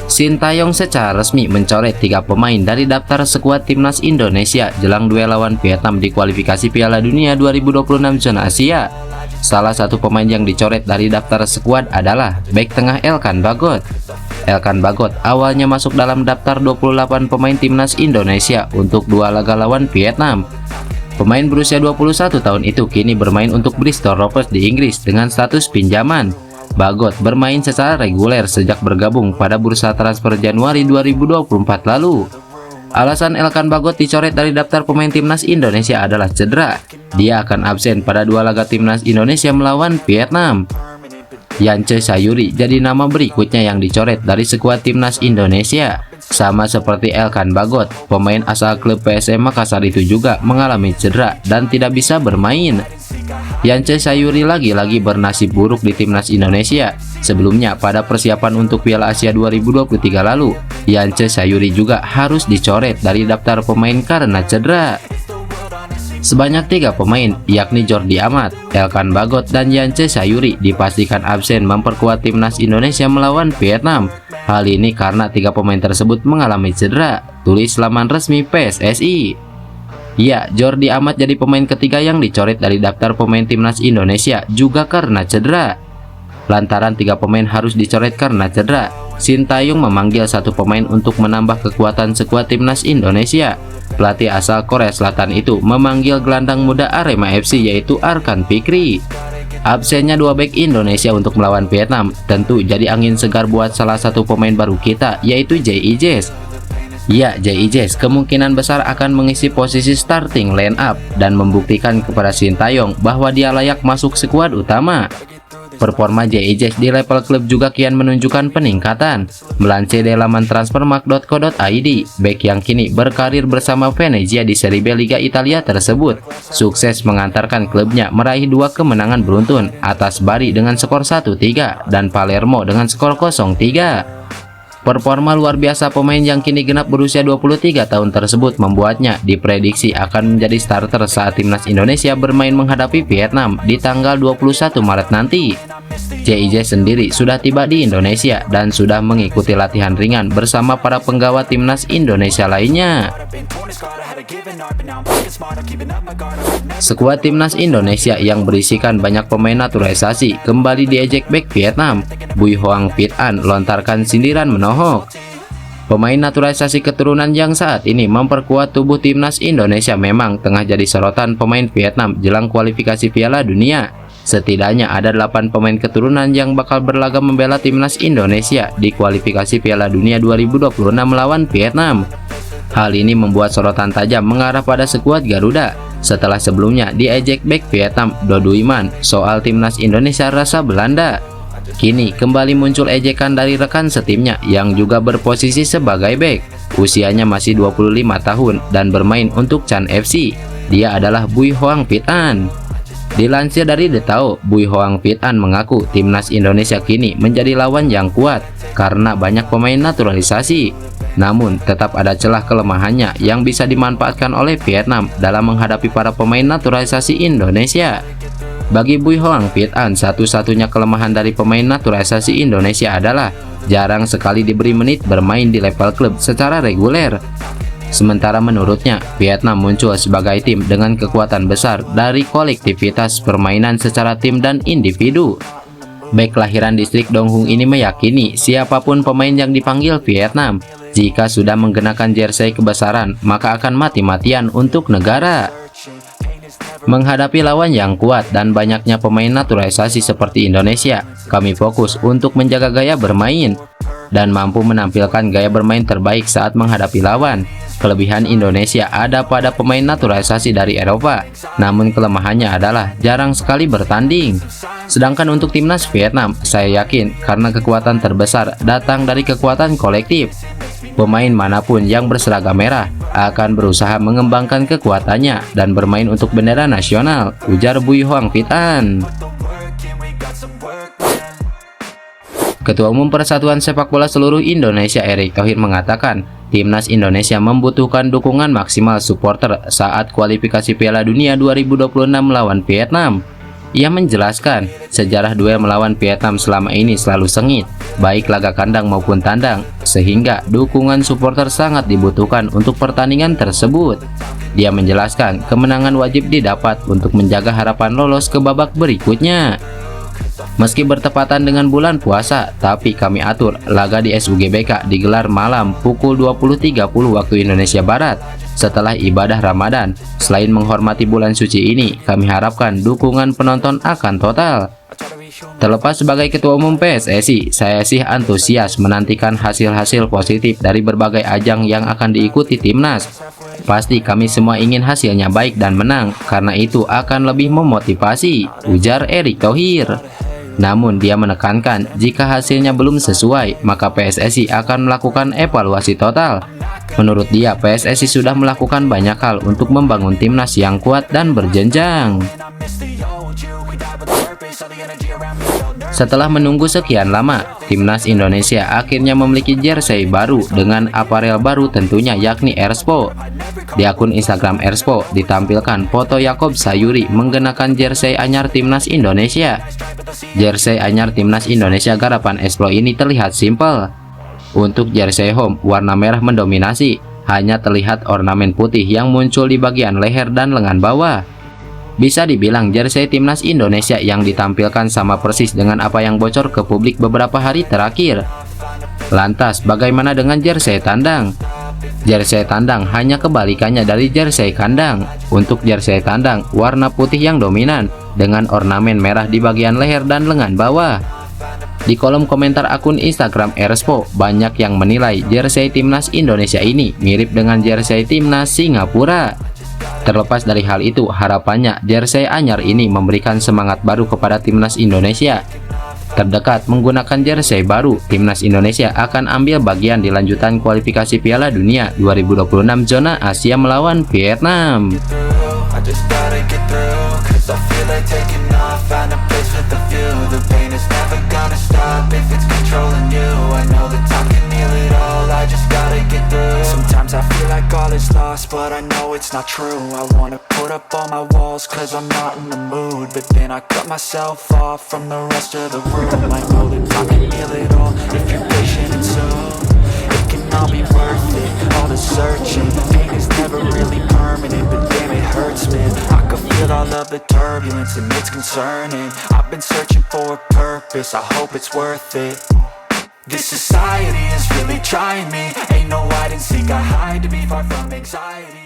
Sintayong secara resmi mencoret 3 pemain dari daftar skuad timnas Indonesia jelang duel lawan Vietnam di kualifikasi Piala Dunia 2026 zona Asia. Salah satu pemain yang dicoret dari daftar skuad adalah bek tengah Elkan Bagot. Elkan Bagot awalnya masuk dalam daftar 28 pemain timnas Indonesia untuk 2 laga lawan Vietnam. Pemain berusia 21 tahun itu kini bermain untuk Bristol Rovers di Inggris dengan status pinjaman. Bagot bermain secara reguler sejak bergabung pada bursa transfer Januari 2024 lalu. Alasan Elkan Bagot dicoret dari daftar pemain timnas Indonesia adalah cedera. Dia akan absen pada 2 laga timnas Indonesia melawan Vietnam. Yance Sayuri jadi nama berikutnya yang dicoret dari skuad timnas Indonesia. Sama seperti Elkan Bagot, pemain asal klub PSM Makassar itu juga mengalami cedera dan tidak bisa bermain. Yance Sayuri lagi-lagi bernasib buruk di timnas Indonesia. Sebelumnya pada persiapan untuk Piala Asia 2023 lalu, Yance Sayuri juga harus dicoret dari daftar pemain karena cedera. Sebanyak 3 pemain, yakni Jordi Amat, Elkan Bagot, dan Yance Sayuri dipastikan absen memperkuat timnas Indonesia melawan Vietnam. Hal ini karena 3 pemain tersebut mengalami cedera, tulis laman resmi PSSI. Ya, Jordi Amat jadi pemain ketiga yang dicoret dari daftar pemain timnas Indonesia juga karena cedera. Lantaran 3 pemain harus dicoret karena cedera, Sintayong memanggil 1 pemain untuk menambah kekuatan skuad timnas Indonesia. Pelatih asal Korea Selatan itu memanggil gelandang muda Arema FC yaitu Arkan Fikri. Absennya 2 bek Indonesia untuk melawan Vietnam tentu jadi angin segar buat salah satu pemain baru kita yaitu J.I. Jess. Ya, J.I. Jess kemungkinan besar akan mengisi posisi starting line up dan membuktikan kepada Sintayong bahwa dia layak masuk skuad utama. Performa J.I. Jess di level klub juga kian menunjukkan peningkatan. Melansir dari laman transfermarkt.co.id, bek yang kini berkarir bersama Venezia di Serie B Liga Italia tersebut sukses mengantarkan klubnya meraih 2 kemenangan beruntun atas Bari dengan skor 1-3 dan Palermo dengan skor 0-3. Performa luar biasa pemain yang kini genap berusia 23 tahun tersebut membuatnya diprediksi akan menjadi starter saat timnas Indonesia bermain menghadapi Vietnam di tanggal 21 Maret nanti. J.I. sendiri sudah tiba di Indonesia dan sudah mengikuti latihan ringan bersama para penggawa timnas Indonesia lainnya. Skuad timnas Indonesia yang berisikan banyak pemain naturalisasi kembali diejek bek Vietnam. Bui Hoang Vit An lontarkan sindiran menohok. Pemain naturalisasi keturunan yang saat ini memperkuat tubuh timnas Indonesia memang tengah jadi sorotan pemain Vietnam jelang kualifikasi Piala Dunia. Setidaknya ada 8 pemain keturunan yang bakal berlaga membela timnas Indonesia di kualifikasi Piala Dunia 2026 melawan Vietnam. Hal ini membuat sorotan tajam mengarah pada skuad Garuda setelah sebelumnya diejek bek Vietnam Dodo Iman soal timnas Indonesia rasa Belanda. Kini kembali muncul ejekan dari rekan setimnya yang juga berposisi sebagai bek. Usianya masih 25 tahun dan bermain untuk Chan FC. Dia adalah Bui Hoang Vit An. Dilansir dari The Tao, Bui Hoang Vit An mengaku timnas Indonesia kini menjadi lawan yang kuat karena banyak pemain naturalisasi. Namun tetap ada celah kelemahannya yang bisa dimanfaatkan oleh Vietnam dalam menghadapi para pemain naturalisasi Indonesia. Bagi Bui Hoang Vit An, satu-satunya kelemahan dari pemain naturalisasi Indonesia adalah jarang sekali diberi menit bermain di level klub secara reguler. Sementara menurutnya, Vietnam muncul sebagai tim dengan kekuatan besar dari kolektivitas permainan secara tim dan individu. Bek kelahiran distrik Dong Hung ini meyakini siapapun pemain yang dipanggil Vietnam, jika sudah menggunakan jersey kebesaran, maka akan mati-matian untuk negara. Menghadapi lawan yang kuat dan banyaknya pemain naturalisasi seperti Indonesia, kami fokus untuk menjaga gaya bermain dan mampu menampilkan gaya bermain terbaik saat menghadapi lawan. Kelebihan Indonesia ada pada pemain naturalisasi dari Eropa, namun kelemahannya adalah jarang sekali bertanding. Sedangkan untuk timnas Vietnam, saya yakin karena kekuatan terbesar datang dari kekuatan kolektif. Pemain manapun yang berseragam merah akan berusaha mengembangkan kekuatannya dan bermain untuk bendera nasional, ujar Bui Hoang Vit An. Ketua Umum Persatuan Sepak Bola Seluruh Indonesia Erick Thohir mengatakan, timnas Indonesia membutuhkan dukungan maksimal supporter saat kualifikasi Piala Dunia 2026 melawan Vietnam. Ia menjelaskan, sejarah duel melawan Vietnam selama ini selalu sengit, baik laga kandang maupun tandang, sehingga dukungan supporter sangat dibutuhkan untuk pertandingan tersebut. Dia menjelaskan, kemenangan wajib didapat untuk menjaga harapan lolos ke babak berikutnya. Meski bertepatan dengan bulan puasa, tapi kami atur laga di SUGBK digelar malam pukul 20.30 waktu Indonesia Barat setelah ibadah Ramadan. Selain menghormati bulan suci ini, kami harapkan dukungan penonton akan total. Terlepas sebagai Ketua Umum PSSI, saya sih antusias menantikan hasil-hasil positif dari berbagai ajang yang akan diikuti timnas. Pasti kami semua ingin hasilnya baik dan menang, karena itu akan lebih memotivasi, ujar Erick Thohir. Namun dia menekankan, jika hasilnya belum sesuai, maka PSSI akan melakukan evaluasi total. Menurut dia, PSSI sudah melakukan banyak hal untuk membangun timnas yang kuat dan berjenjang. Setelah menunggu sekian lama, timnas Indonesia akhirnya memiliki jersey baru dengan aparel baru tentunya, yakni Erspo. Di akun Instagram Erspo ditampilkan foto Yakob Sayuri menggunakan jersey anyar timnas Indonesia. Jersey anyar timnas Indonesia garapan Erspo ini terlihat simpel. Untuk jersey home, warna merah mendominasi, hanya terlihat ornamen putih yang muncul di bagian leher dan lengan bawah. Bisa dibilang jersey timnas Indonesia yang ditampilkan sama persis dengan apa yang bocor ke publik beberapa hari terakhir. Lantas, bagaimana dengan jersey tandang? Jersey tandang hanya kebalikannya dari jersey kandang. Untuk jersey tandang, warna putih yang dominan dengan ornamen merah di bagian leher dan lengan bawah. Di kolom komentar akun Instagram Erspo, banyak yang menilai jersey timnas Indonesia ini mirip dengan jersey timnas Singapura. Terlepas dari hal itu, harapannya jersey anyar ini memberikan semangat baru kepada timnas Indonesia. Terdekat menggunakan jersey baru, timnas Indonesia akan ambil bagian di lanjutan kualifikasi Piala Dunia 2026 zona Asia melawan Vietnam. Sometimes I feel like all is lost, but I know it's not true. I wanna put up all my walls, cause I'm not in the mood. But then I cut myself off from the rest of the room. I know that I can heal it all, if you're patient and soon it can all be worth it, all the searching. Pain is never really permanent, but damn it hurts, man. I can feel all of the turbulence and it's concerning. I've been searching for a purpose, I hope it's worth it. This society is really trying me. Ain't no hide and seek, I hide to be far from anxiety.